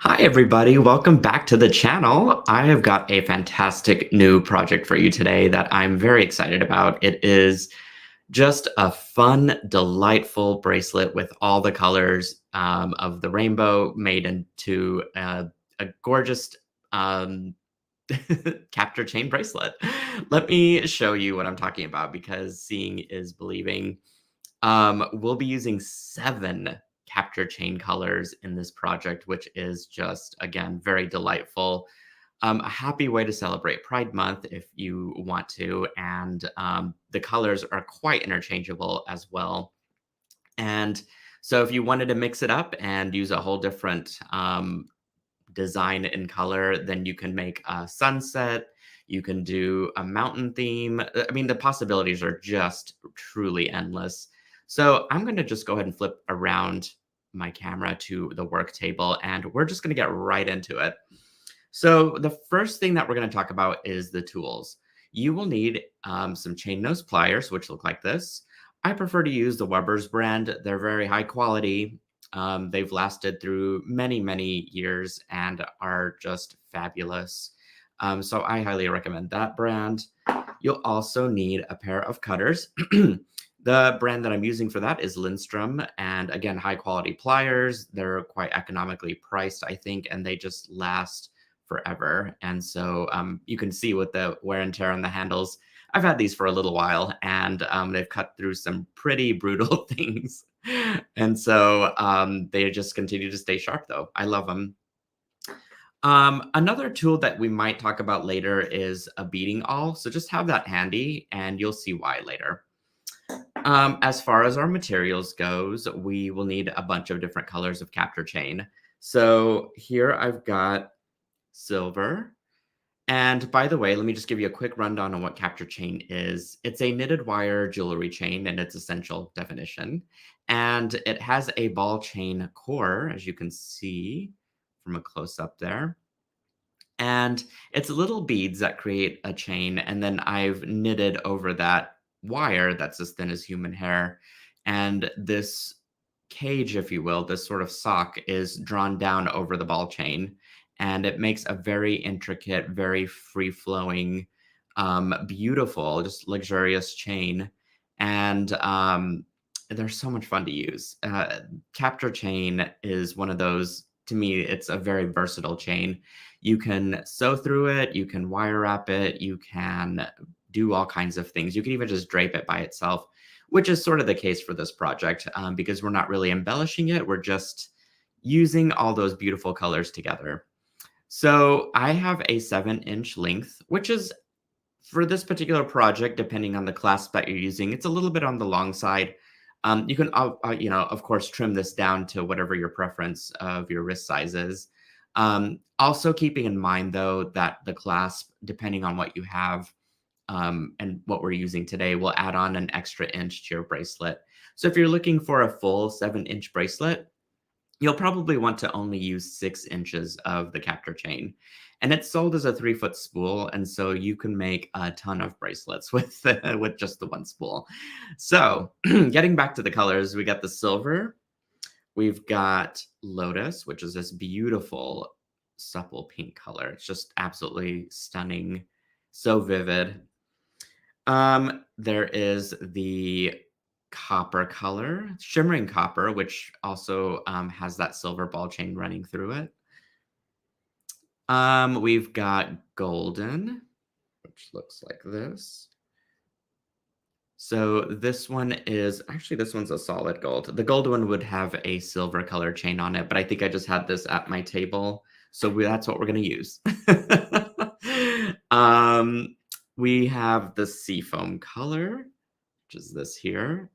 Hi, everybody. Welcome back to the channel. I have got a fantastic new project for you today that I'm very excited about. It is just a fun, delightful bracelet with all the colors of the rainbow made into a gorgeous um, capture chain bracelet. Let me show you what I'm talking about because seeing is believing. We'll be using 7 capture chain colors in this project, which is just, again, very delightful. A happy way to celebrate Pride Month if you want to, and the colors are quite interchangeable as well. And so if you wanted to mix it up and use a whole different design and color, then you can make a sunset. You can do a mountain theme. I mean, the possibilities are just truly endless. So I'm going to just go ahead and flip around my camera to the work table, and we're just going to get right into it. So the first thing that we're going to talk about is the tools. You will need some chain nose pliers, which look like this. I prefer to use the Weber's brand. They're very high quality. They've lasted through many, many years and are just fabulous. So I highly recommend that brand. You'll also need a pair of cutters. The brand that I'm using for that is Lindstrom, and again, high quality pliers. They're quite economically priced, I think, and they just last forever. And so you can see with the wear and tear on the handles, I've had these for a little while, and they've cut through some pretty brutal things. And so they just continue to stay sharp, though. I love them. Another tool that we might talk about later is a beading awl. So just have that handy, and you'll see why later. As far as our materials goes, we will need a bunch of different colors of capture chain. So here I've got silver. And by the way, let me just give you a quick rundown on what capture chain is. It's a knitted wire jewelry chain in its essential definition. And it has a ball chain core, as you can see from a close up there. And it's little beads that create a chain. And then I've knitted over that wire that's as thin as human hair. And this cage, if you will, this sort of sock is drawn down over the ball chain. And it makes a very intricate, very free flowing, beautiful, just luxurious chain. And they're so much fun to use. Capture chain is one of those, to me, it's a very versatile chain. You can sew through it, you can wire wrap it, you can do all kinds of things. You can even just drape it by itself, which is sort of the case for this project because we're not really embellishing it. We're just using all those beautiful colors together. So I have a 7-inch length, which is for this particular project, depending on the clasp that you're using, it's a little bit on the long side. You can, of course, trim this down to whatever your preference of your wrist size is. Also keeping in mind, though, that the clasp, depending on what you have and what we're using today, will add on an extra inch to your bracelet. So if you're looking for a full 7-inch bracelet, you'll probably want to only use 6 inches of the capture chain. And it's sold as a 3-foot spool, and so you can make a ton of bracelets with with just the one spool. So, getting back to the colors, we got the silver, we've got lotus, which is this beautiful supple pink color. It's just absolutely stunning, so vivid. There is the copper color, shimmering copper, which also has that silver ball chain running through it. We've got golden, which looks like this. So this one is actually, this one's a solid gold. The gold one would have a silver color chain on it, but I think I just had this at my table. So that's what we're going to use. We have the seafoam color, which is this here.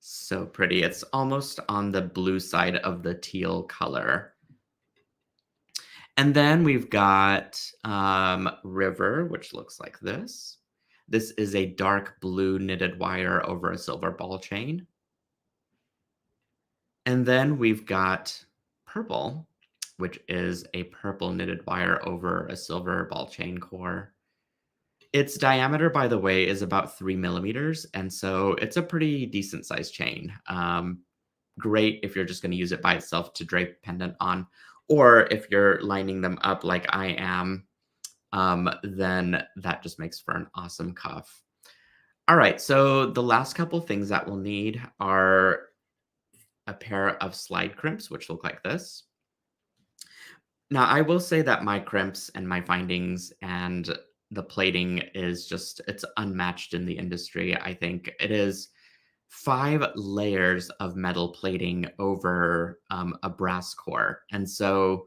So pretty. It's almost on the blue side of the teal color. And then we've got River, which looks like this. This is a dark blue knitted wire over a silver ball chain. And then we've got Purple, which is a purple knitted wire over a silver ball chain core. Its diameter, by the way, is about 3 millimeters, and so it's a pretty decent sized chain. Great if you're just going to use it by itself to drape pendant on, Or if you're lining them up like I am, then that just makes for an awesome cuff. All right, so the last couple things that we'll need are a pair of slide crimps, which look like this. Now, I will say that my crimps and my findings and the plating is just, it's unmatched in the industry. I think it is 5 layers of metal plating over a brass core. And so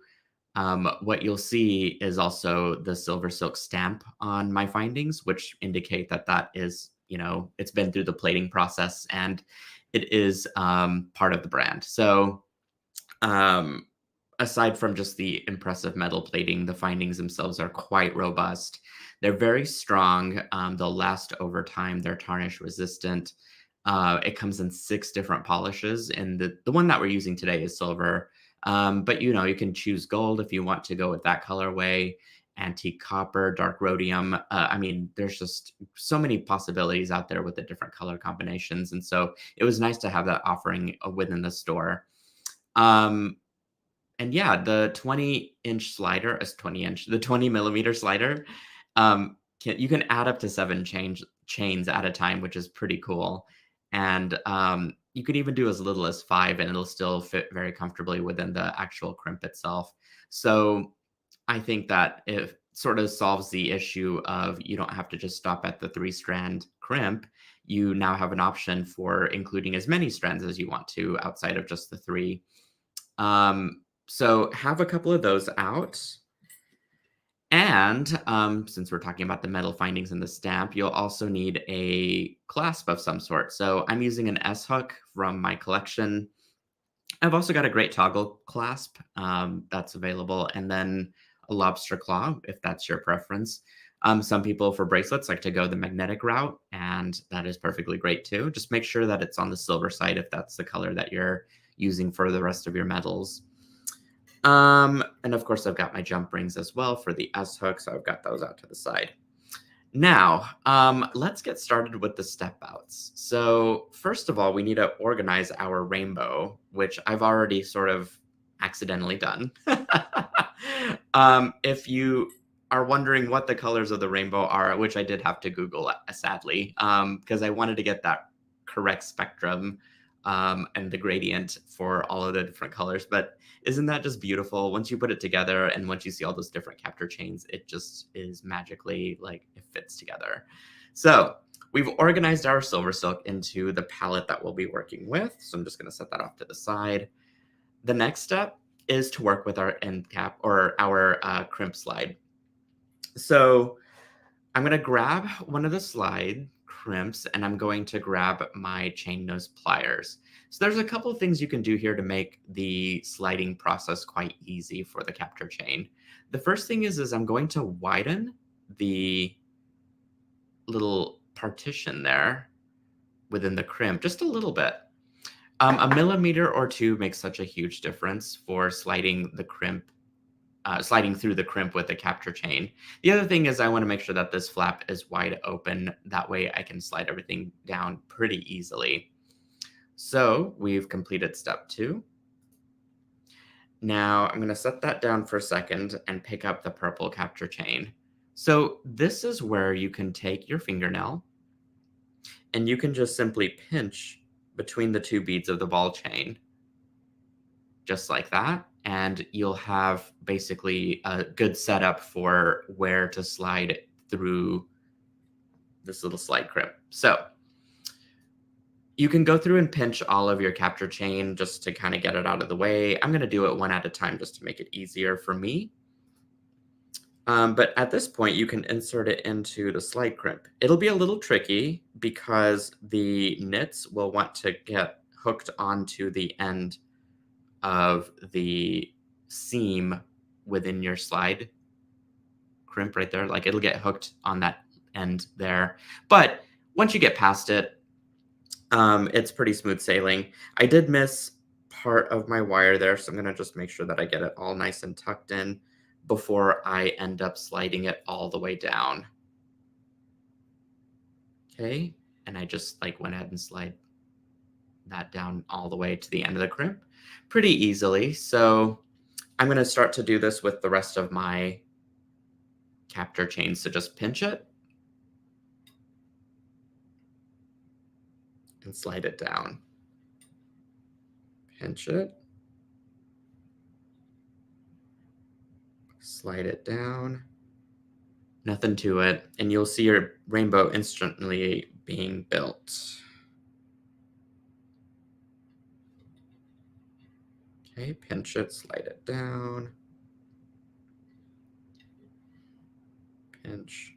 what you'll see is also the SilverSilk stamp on my findings, which indicate that that is, it's been through the plating process and it is part of the brand. So um, aside from just the impressive metal plating, the findings themselves are quite robust. They're very strong. They'll last over time. They're tarnish resistant. It comes in 6 different polishes, and the one that we're using today is silver. But you can choose gold if you want to go with that colorway, antique copper, dark rhodium. I mean, there's just so many possibilities out there with the different color combinations, and so it was nice to have that offering within the store. Um, and yeah, the 20-inch slider is 20-inch. The 20 millimeter slider, you can add up to 7 chains at a time, which is pretty cool. And you could even do as little as 5, and it'll still fit very comfortably within the actual crimp itself. So I think that it sort of solves the issue of you don't have to just stop at the 3-strand crimp. You now have an option for including as many strands as you want to outside of just the 3. So have a couple of those out. And since we're talking about the metal findings in the stamp, you'll also need a clasp of some sort. So I'm using an S hook from my collection. I've also got a great toggle clasp that's available, and then a lobster claw, if that's your preference. Some people for bracelets like to go the magnetic route, and that is perfectly great too. Just make sure that it's on the silver side if that's the color that you're using for the rest of your metals. And of course, I've got my jump rings as well for the S hook, so I've got those out to the side. Now, let's get started with the step outs. So first of all, we need to organize our rainbow, which I've already sort of accidentally done. If you are wondering what the colors of the rainbow are, which I did have to Google, sadly, because I wanted to get that correct spectrum and the gradient for all of the different colors. But isn't that just beautiful? Once you put it together and once you see all those different capture chains, it just is magically like it fits together. So we've organized our SilverSilk into the palette that we'll be working with. So I'm just going to set that off to the side. The next step is to work with our end cap or our crimp slide. So I'm going to grab one of the slide crimps and I'm going to grab my chain nose pliers. So there's a couple of things you can do here to make the sliding process quite easy for the capture chain. The first thing is I'm going to widen the little partition there within the crimp just a little bit. A millimeter or 2 makes such a huge difference for sliding the crimp, sliding through the crimp with the capture chain. The other thing is I want to make sure that this flap is wide open. That way I can slide everything down pretty easily. So we've completed step 2. Now I'm going to set that down for a second and pick up the purple capture chain. So this is where you can take your fingernail and you can just simply pinch between the 2 beads of the ball chain, just like that. And you'll have basically a good setup for where to slide through this little slide crimp. So you can go through and pinch all of your capture chain just to kind of get it out of the way. I'm going to do it one at a time just to make it easier for me. But at this point, you can insert it into the slide crimp. It'll be a little tricky because the knits will want to get hooked onto the end of the seam within your slide crimp right there. Like it'll get hooked on that end there. But once you get past it, it's pretty smooth sailing. I did miss part of my wire there, so I'm going to just make sure that I get it all nice and tucked in before I end up sliding it all the way down. Okay, and I just like went ahead and slide that down all the way to the end of the crimp pretty easily. So I'm going to start to do this with the rest of my capture chains. So just pinch it and slide it down. Pinch it, slide it down. Nothing to it, and you'll see your rainbow instantly being built. Okay, pinch it, slide it down. Pinch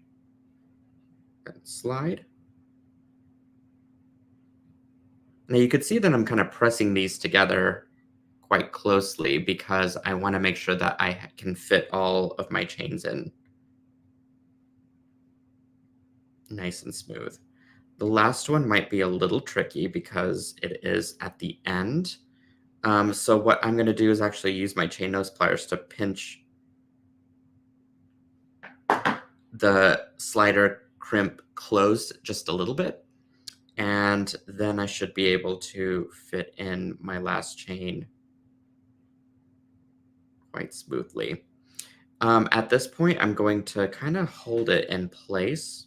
and slide. Now you can see that I'm kind of pressing these together quite closely because I want to make sure that I can fit all of my chains in nice and smooth. The last one might be a little tricky because it is at the end. So what I'm going to do is actually use my chain nose pliers to pinch the slider crimp closed just a little bit. And then I should be able to fit in my last chain quite smoothly. At this point, I'm going to kind of hold it in place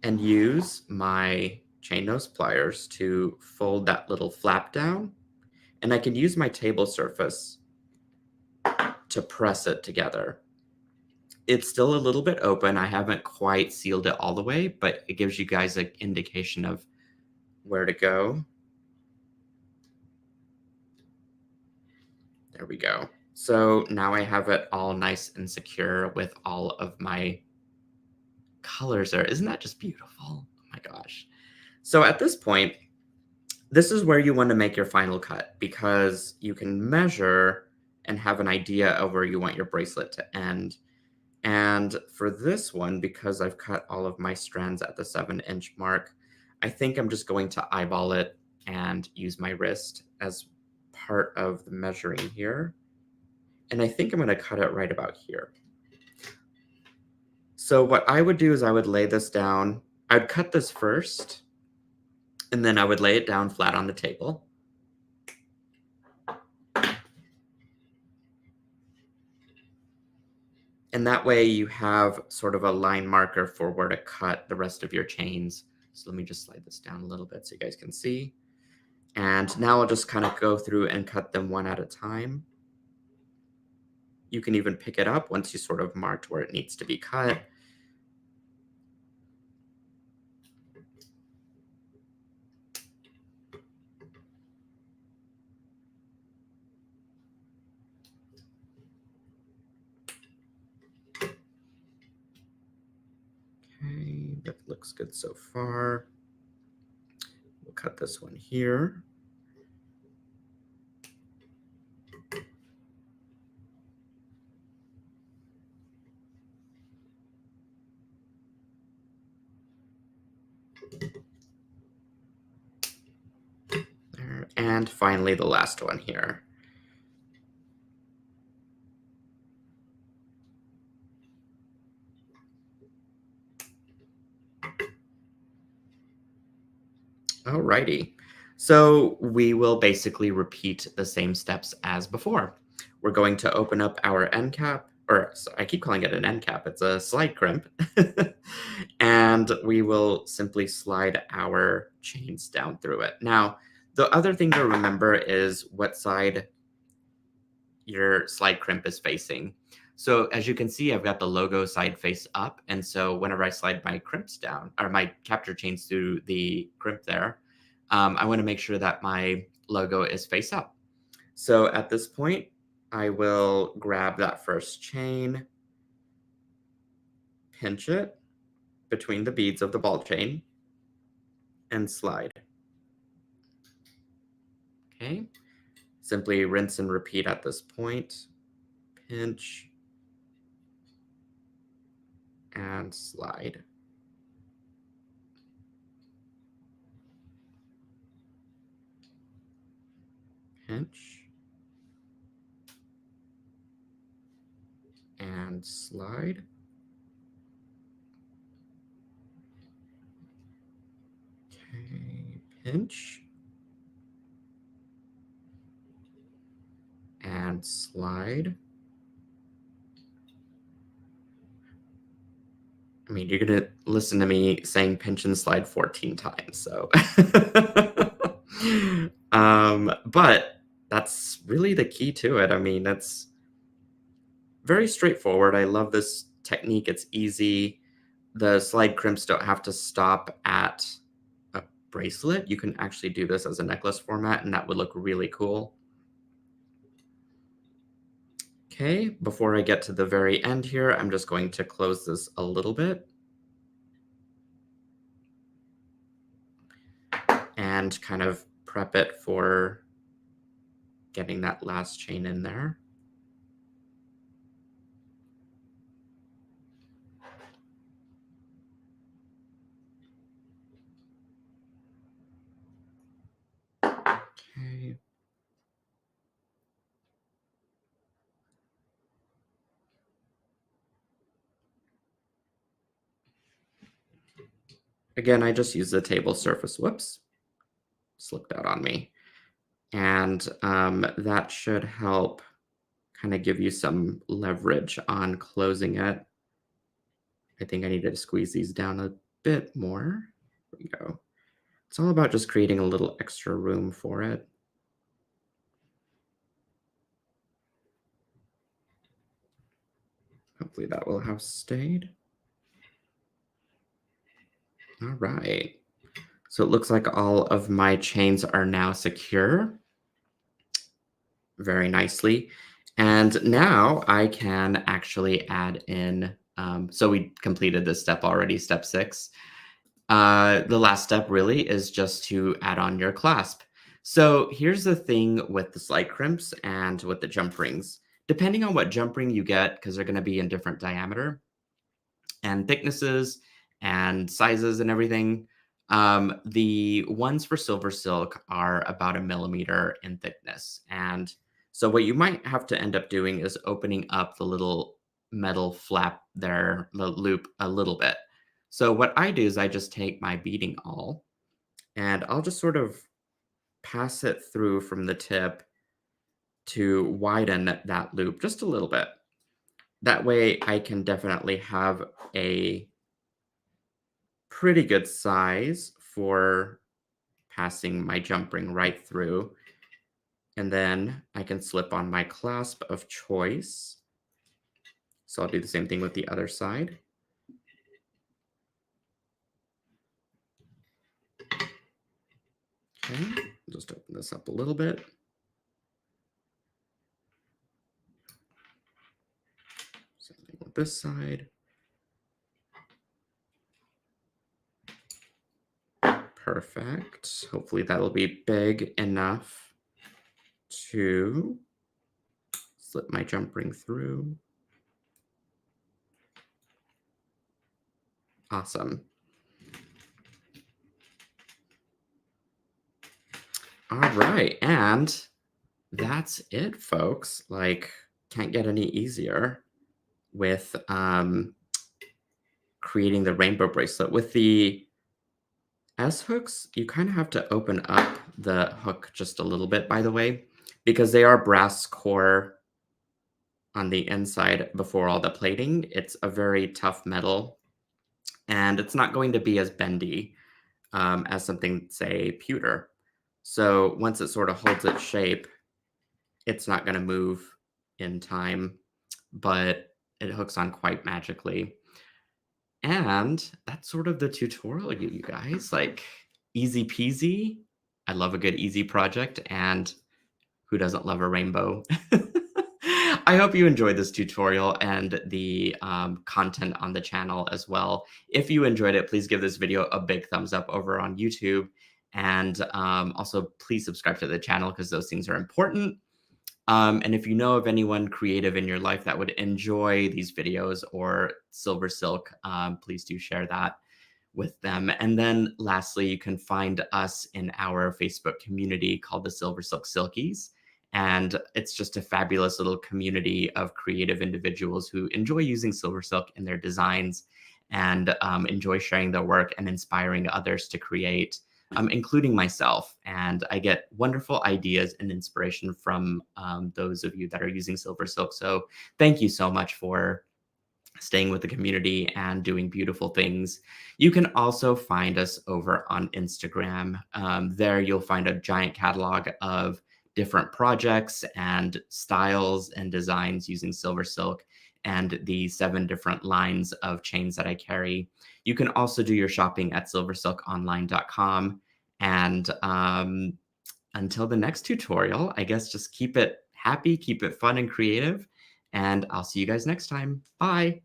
and use my chain nose pliers to fold that little flap down. And I can use my table surface to press it together. It's still a little bit open. I haven't quite sealed it all the way, but it gives you guys an indication of where to go. There we go. So now I have it all nice and secure with all of my colors there. Isn't that just beautiful? Oh my gosh. So at this point, this is where you want to make your final cut because you can measure and have an idea of where you want your bracelet to end. And for this one, because I've cut all of my strands at the 7-inch mark, I think I'm just going to eyeball it and use my wrist as part of the measuring here. And I think I'm going to cut it right about here. So what I would do is I would lay this down. I'd cut this first, and then I would lay it down flat on the table. And that way you have sort of a line marker for where to cut the rest of your chains. So let me just slide this down a little bit so you guys can see. And now I'll just kind of go through and cut them one at a time. You can even pick it up once you sort of marked where it needs to be cut. Okay, that looks good so far. We'll cut this one here. There. And finally, the last one here. Alrighty. So we will basically repeat the same steps as before. We're going to open up our end cap, or I keep calling it an end cap, it's a slide crimp. And we will simply slide our chains down through it. Now, the other thing to remember is what side your slide crimp is facing. So as you can see, I've got the logo side face up. And so whenever I slide my crimps down, or my capture chains through the crimp there, I want to make sure that my logo is face up. So at this point, I will grab that first chain, pinch it between the beads of the ball chain, and slide. Okay. Simply rinse and repeat at this point. Pinch and slide. Pinch and slide. Okay, pinch and slide. I mean, you're going to listen to me saying pinch and slide 14 times, so. But that's really the key to it. I mean, it's very straightforward. I love this technique. It's easy. The slide crimps don't have to stop at a bracelet. You can actually do this as a necklace format, and that would look really cool. Okay, before I get to the very end here, I'm just going to close this a little bit. And kind of prep it for getting that last chain in there. Okay. Again, I just use the table surface. Whoops, slipped out on me. And that should help kind of give you some leverage on closing it. I think I need to squeeze these down a bit more. There we go. It's all about just creating a little extra room for it. Hopefully that will have stayed. All right. So it looks like all of my chains are now secure very nicely. And now I can actually add in, so we completed this step already, step 6. The last step really is just to add on your clasp. So here's the thing with the slide crimps and with the jump rings. Depending on what jump ring you get, because they're going to be in different diameter and thicknesses and sizes and everything, the ones for SilverSilk are about 1 millimeter in thickness. And so what you might have to end up doing is opening up the little metal flap there, the loop, a little bit. So what I do is I just take my beading awl and I'll just sort of pass it through from the tip to widen that loop just a little bit. That way I can definitely have a pretty good size for passing my jump ring right through. And then I can slip on my clasp of choice. So I'll do the same thing with the other side. Okay, just open this up a little bit. Same thing with this side. Perfect. Hopefully that'll be big enough to slip my jump ring through. Awesome. All right, and that's it, folks. Like, can't get any easier with creating the rainbow bracelet. With the S hooks, you kind of have to open up the hook just a little bit, by the way, because they are brass core on the inside before all the plating. It's a very tough metal, and it's not going to be as bendy as something, say, pewter. So once it sort of holds its shape, it's not going to move in time, but it hooks on quite magically. And that's sort of the tutorial, you guys. Like, easy peasy. I love a good easy project, and who doesn't love a rainbow? I hope you enjoyed this tutorial and the content on the channel as well. If you enjoyed it, please give this video a big thumbs up over on YouTube. And also, please subscribe to the channel because those things are important. And if you know of anyone creative in your life that would enjoy these videos or SilverSilk, please do share that with them. And then lastly, you can find us in our Facebook community called the SilverSilk Silkies. And it's just a fabulous little community of creative individuals who enjoy using SilverSilk in their designs and enjoy sharing their work and inspiring others to create including myself. And I get wonderful ideas and inspiration from those of you that are using SilverSilk. So thank you so much for staying with the community and doing beautiful things. You can also find us over on Instagram. There you'll find a giant catalog of different projects and styles and designs using SilverSilk and the 7 different lines of chains that I carry. You can also do your shopping at silversilkonline.com. And until the next tutorial, I guess just keep it happy, keep it fun and creative, and I'll see you guys next time. Bye.